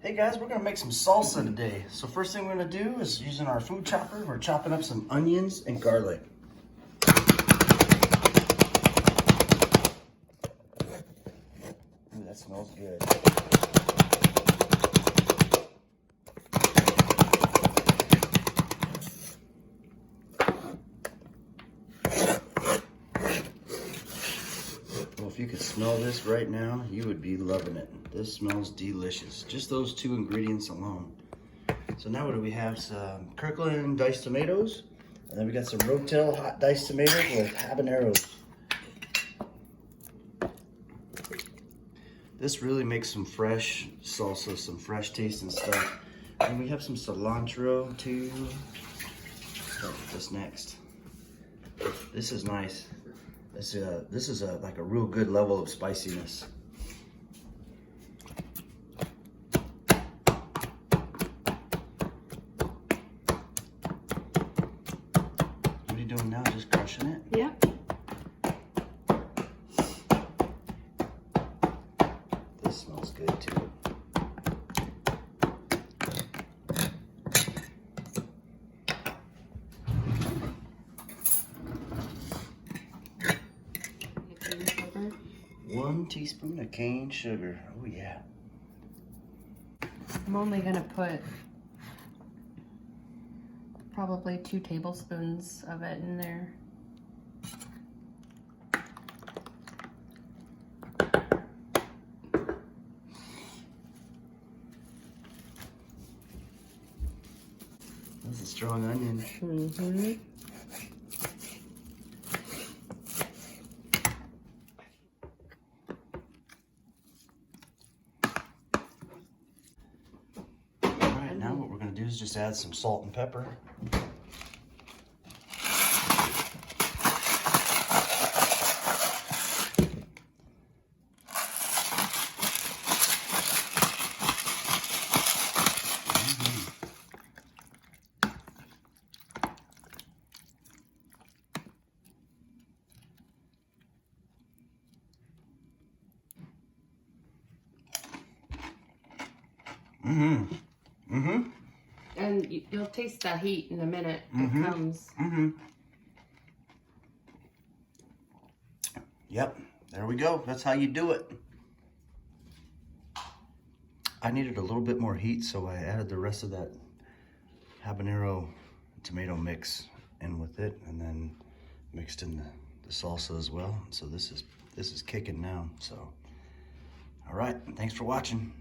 Hey guys, we're gonna make some salsa today. So first thing we're gonna do is using our food chopper, we're chopping up some onions and garlic. Ooh, that smells good. Well, if you could smell this right now, you would be loving it. This smells delicious. Just those two ingredients alone. So now what do we have? Some Kirkland diced tomatoes, and then we got some Rotel hot diced tomatoes with habaneros. This really makes some fresh salsa, some fresh tasting stuff. And we have some cilantro too. Start with this next. This is nice. This is like a real good level of spiciness. What are you doing now? Just crushing it? Yep. This smells good too. One teaspoon of cane sugar. Oh yeah. I'm only gonna put probably 2 tablespoons of it in there. That's a strong onion. Mm-hmm. Alright, now what we're going to do is just add some salt and pepper. And you'll taste the heat in a minute. It comes. Yep, there we go. That's how you do it. I needed a little bit more heat, so I added the rest of that habanero tomato mix in with it, and then mixed in the salsa as well. So this is kicking now. So, all right, thanks for watching.